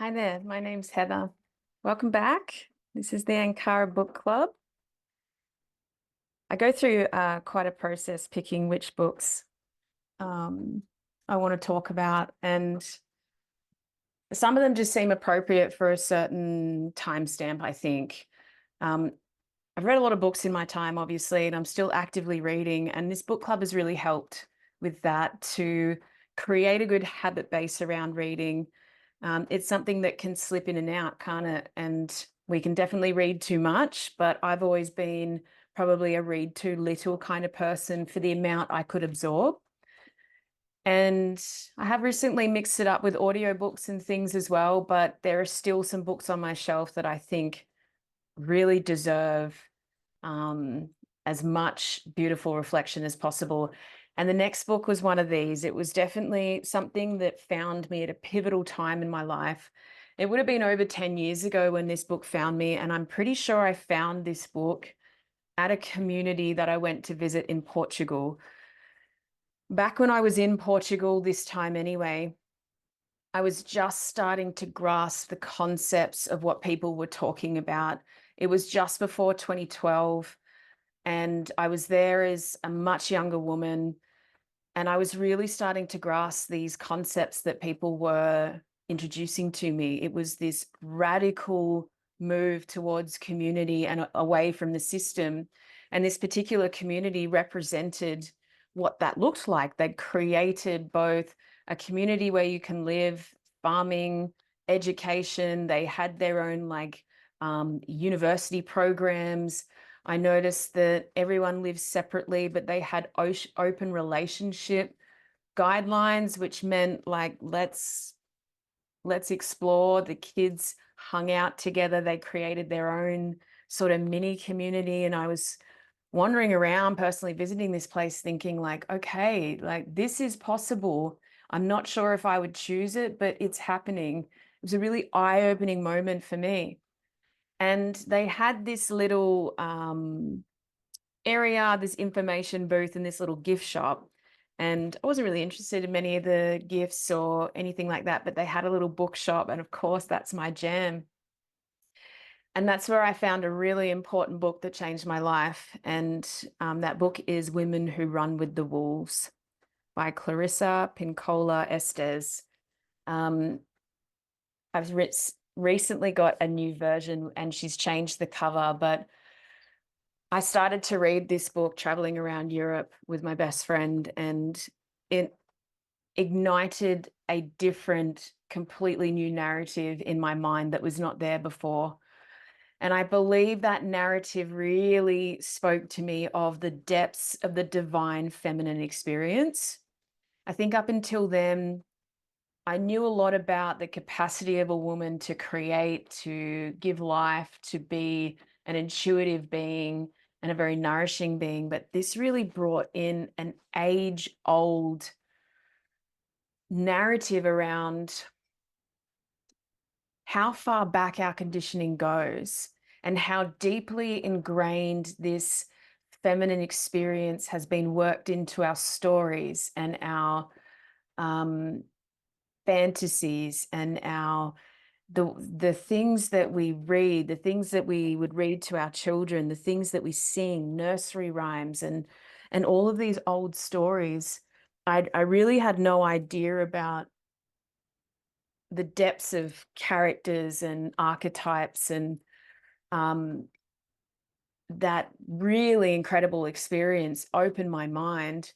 Hi there, my name's Heather. Welcome back. This is the Ankara Book Club. I go through quite a process picking which books I want to talk about, and some of them just seem appropriate for a certain timestamp, I think. I've read a lot of books in my time, obviously, and I'm still actively reading, and this book club has really helped with that to create a good habit base around reading. It's something that can slip in and out, can't it? And we can definitely read too much, but I've always been probably a read too little kind of person for the amount I could absorb. And I have recently mixed it up with audiobooks and things as well, but there are still some books on my shelf that I think really deserve as much beautiful reflection as possible. And the next book was one of these. It was definitely something that found me at a pivotal time in my life. It would have been over 10 years ago when this book found me, and I'm pretty sure I found this book at a community that I went to visit in Portugal. Back when I was in Portugal, this time anyway, I was just starting to grasp the concepts of what people were talking about. It was just before 2012, and I was there as a much younger woman, and I was really starting to grasp these concepts that people were introducing to me. It was this radical move towards community and away from the system. And this particular community represented what that looked like. They'd created both a community where you can live, farming, education. They had their own university programs. I noticed that everyone lives separately, but they had open relationship guidelines, which meant like, let's explore. The kids hung out together. They created their own sort of mini community. And I was wandering around personally visiting this place thinking like, okay, like this is possible. I'm not sure if I would choose it, but it's happening. It was a really eye-opening moment for me. And they had this little area, this information booth and this little gift shop. And I wasn't really interested in many of the gifts or anything like that, but they had a little bookshop. And of course, that's my jam. And that's where I found a really important book that changed my life. And that book is Women Who Run with the Wolves by Clarissa Pinkola Estés. I've recently got a new version and she's changed the cover, but I started to read this book traveling around Europe with my best friend, and it ignited a different, completely new narrative in my mind that was not there before. And I believe that narrative really spoke to me of the depths of the divine feminine experience. I think up until then, I knew a lot about the capacity of a woman to create, to give life, to be an intuitive being and a very nourishing being. But this really brought in an age-old narrative around how far back our conditioning goes and how deeply ingrained this feminine experience has been worked into our stories and our fantasies and our the things that we read, the things that we would read to our children, the things that we sing, nursery rhymes, and all of these old stories. I really had no idea about the depths of characters and archetypes and that really incredible experience opened my mind.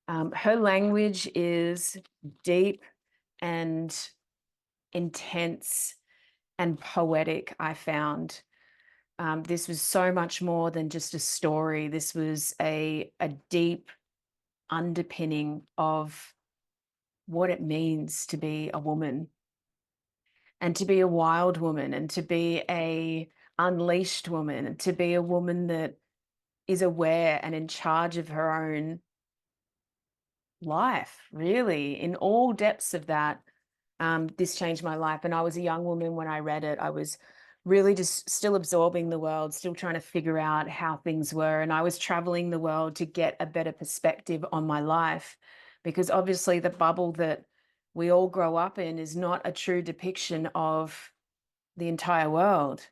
Her language is deep and intense and poetic, I found. This was so much more than just a story. This was a deep underpinning of what it means to be a woman and to be a wild woman and to be a unleashed woman and to be a woman that is aware and in charge of her own life, really, in all depths of that. This changed my life. And I was a young woman when I read it. I was really just still absorbing the world, still trying to figure out how things were. And I was traveling the world to get a better perspective on my life, because obviously the bubble that we all grow up in is not a true depiction of the entire world.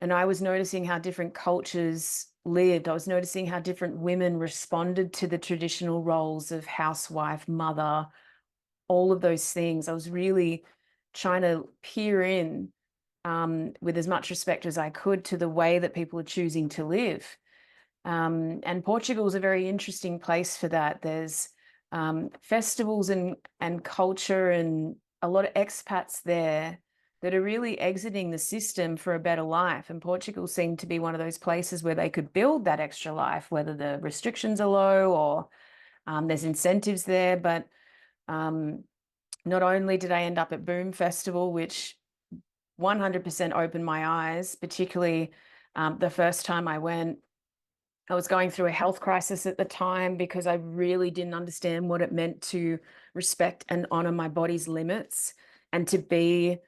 And I was noticing how different cultures lived. I was noticing how different women responded to the traditional roles of housewife, mother, all of those things. I was really trying to peer in with as much respect as I could to the way that people are choosing to live. And Portugal is a very interesting place for that. There's festivals and culture and a lot of expats there that are really exiting the system for a better life. And Portugal seemed to be one of those places where they could build that extra life, whether the restrictions are low or there's incentives there. But not only did I end up at Boom Festival, which 100% opened my eyes, particularly the first time I went. I was going through a health crisis at the time because I really didn't understand what it meant to respect and honor my body's limits and to be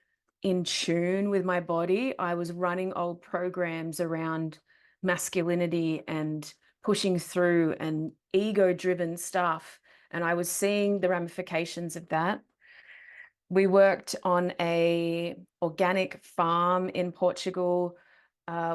in tune with my body. I was running old programs around masculinity and pushing through and ego-driven stuff. And I was seeing the ramifications of that. We worked on a organic farm in Portugal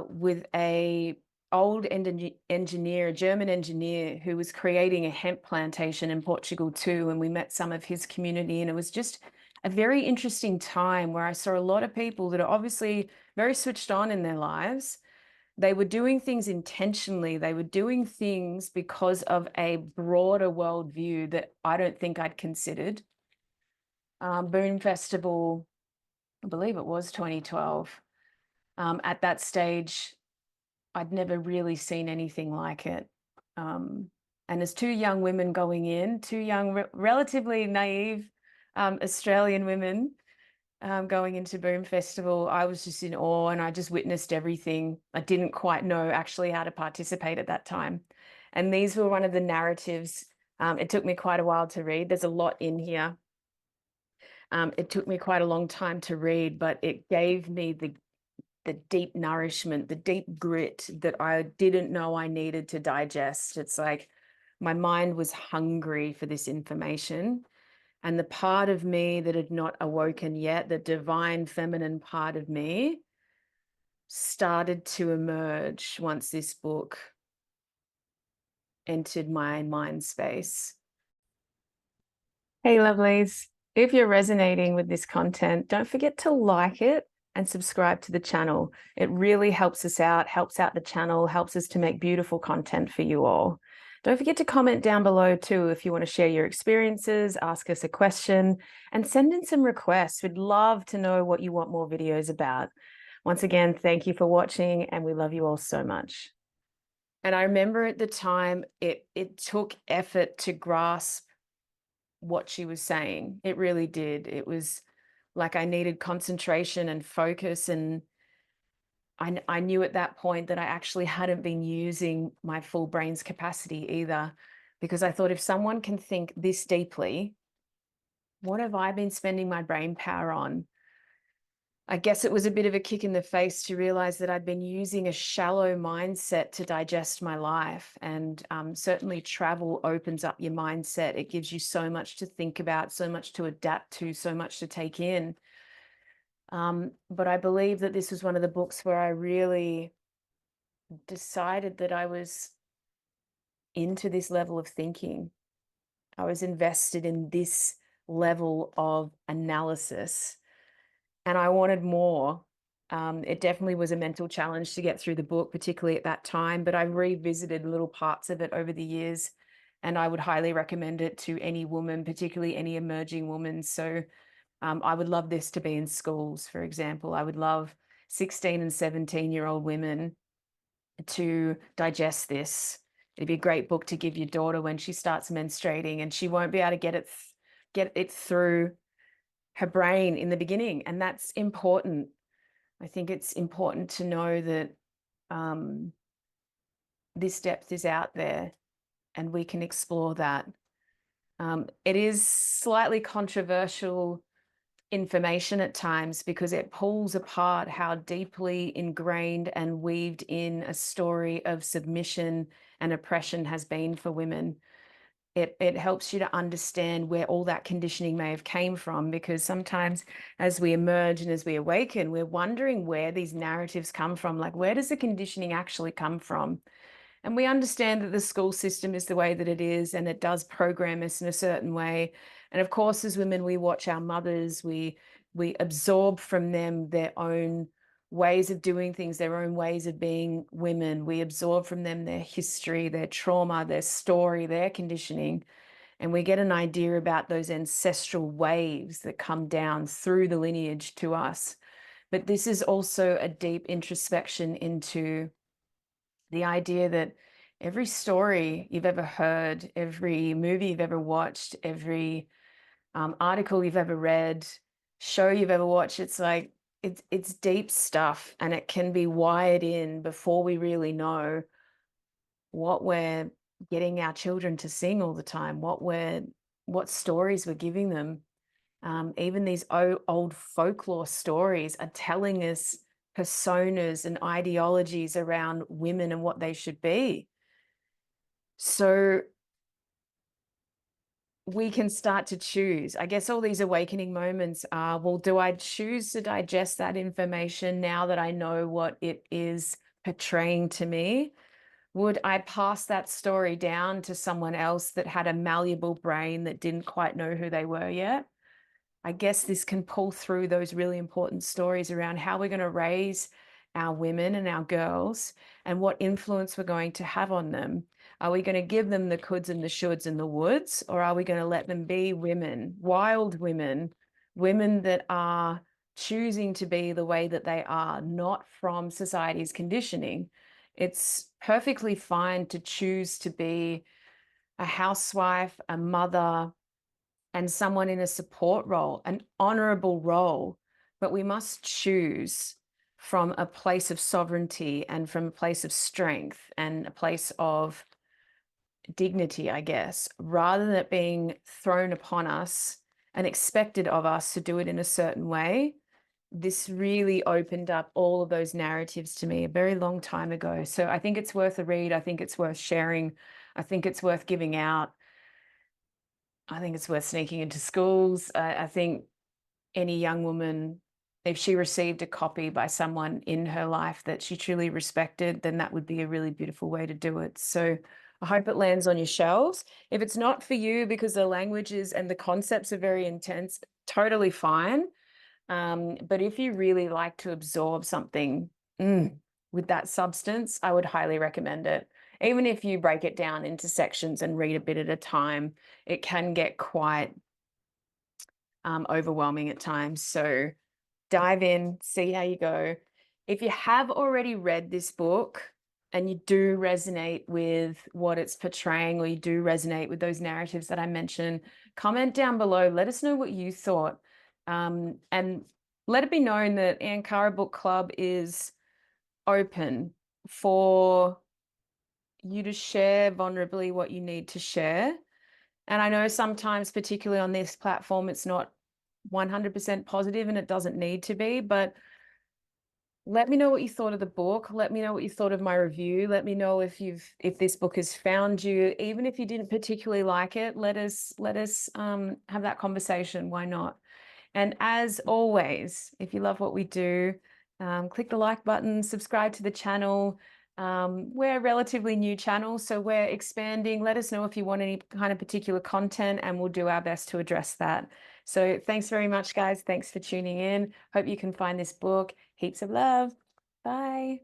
with a engineer, a German engineer who was creating a hemp plantation in Portugal too. And we met some of his community, and it was just a very interesting time where I saw a lot of people that are obviously very switched on in their lives. They were doing things intentionally. They were doing things because of a broader worldview that I don't think I'd considered. Boom Festival, I believe it was 2012. At that stage, I'd never really seen anything like it. And as two young women going in, two young, relatively naive Australian women going into Boom Festival, I was just in awe, and I just witnessed everything. I didn't quite know actually how to participate at that time. And these were one of the narratives. It took me quite a while to read. There's a lot in here. It took me quite a long time to read, but it gave me the deep nourishment, the deep grit that I didn't know I needed to digest. It's like my mind was hungry for this information. And the part of me that had not awoken yet, the divine feminine part of me, started to emerge once this book entered my mind space. Hey, lovelies. If you're resonating with this content, don't forget to like it and subscribe to the channel. It really helps us out, helps out the channel, helps us to make beautiful content for you all. Don't forget to comment down below too if you want to share your experiences, ask us a question, and send in some requests. We'd love to know what you want more videos about. Once again, thank you for watching, and we love you all so much. And I remember at the time, it took effort to grasp what she was saying. It really did. It was like I needed concentration and focus, and I knew at that point that I actually hadn't been using my full brain's capacity either, because I thought, if someone can think this deeply, what have I been spending my brain power on? I guess it was a bit of a kick in the face to realize that I'd been using a shallow mindset to digest my life. And certainly travel opens up your mindset. It gives you so much to think about, so much to adapt to, so much to take in. But I believe that this was one of the books where I really decided that I was into this level of thinking. I was invested in this level of analysis, and I wanted more. It definitely was a mental challenge to get through the book, particularly at that time, but I revisited little parts of it over the years, and I would highly recommend it to any woman, particularly any emerging woman. So I would love this to be in schools, for example. I would love 16 and 17-year-old women to digest this. It'd be a great book to give your daughter when she starts menstruating, and she won't be able to get it through her brain in the beginning. And that's important. I think it's important to know that this depth is out there and we can explore that. It is slightly controversial information at times because it pulls apart how deeply ingrained and weaved in a story of submission and oppression has been for women. It helps you to understand where all that conditioning may have came from, because sometimes as we emerge and as we awaken, we're wondering where these narratives come from. Like, where does the conditioning actually come from? And we understand that the school system is the way that it is, and it does program us in a certain way. And of course, as women, we watch our mothers, we absorb from them their own ways of doing things, their own ways of being women. We absorb from them their history, their trauma, their story, their conditioning. And we get an idea about those ancestral waves that come down through the lineage to us. But this is also a deep introspection into the idea that every story you've ever heard, every movie you've ever watched, every article you've ever read, show you've ever watched, it's like, it's deep stuff, and it can be wired in before we really know what we're getting our children to sing all the time, what stories we're giving them. Even these old folklore stories are telling us personas and ideologies around women and what they should be. So we can start to choose. I guess all these awakening moments are, well, do I choose to digest that information now that I know what it is portraying to me? Would I pass that story down to someone else that had a malleable brain that didn't quite know who they were yet? I guess this can pull through those really important stories around how we're going to raise our women and our girls and what influence we're going to have on them. Are we going to give them the coulds and the shoulds and the woulds, or are we going to let them be women, wild women, women that are choosing to be the way that they are, not from society's conditioning? It's perfectly fine to choose to be a housewife, a mother, and someone in a support role, an honorable role, but we must choose from a place of sovereignty and from a place of strength and a place of dignity, I guess, rather than it being thrown upon us and expected of us to do it in a certain way. This really opened up all of those narratives to me a very long time ago. So I think it's worth a read. I think it's worth sharing. I think it's worth giving out. I think it's worth sneaking into schools. I think any young woman, if she received a copy by someone in her life that she truly respected, then that would be a really beautiful way to do it. So I hope it lands on your shelves. If it's not for you because the languages and the concepts are very intense, totally fine. But if you really like to absorb something with that substance, I would highly recommend it. Even if you break it down into sections and read a bit at a time, it can get quite overwhelming at times. So dive in, see how you go. If you have already read this book and you do resonate with what it's portraying, or you do resonate with those narratives that I mentioned, comment down below. Let us know what you thought. And let it be known that Ankara Book Club is open for you to share vulnerably what you need to share. And I know sometimes, particularly on this platform, it's not 100% positive, and it doesn't need to be, but let me know what you thought of the book. Let me know what you thought of my review. Let me know if this book has found you. Even if you didn't particularly like it, let us have that conversation. Why not? And as always, if you love what we do, click the like button, subscribe to the channel. We're a relatively new channel, so we're expanding. Let us know if you want any kind of particular content, and we'll do our best to address that. So thanks very much, guys. Thanks for tuning in. Hope you can find this book. Heaps of love. Bye.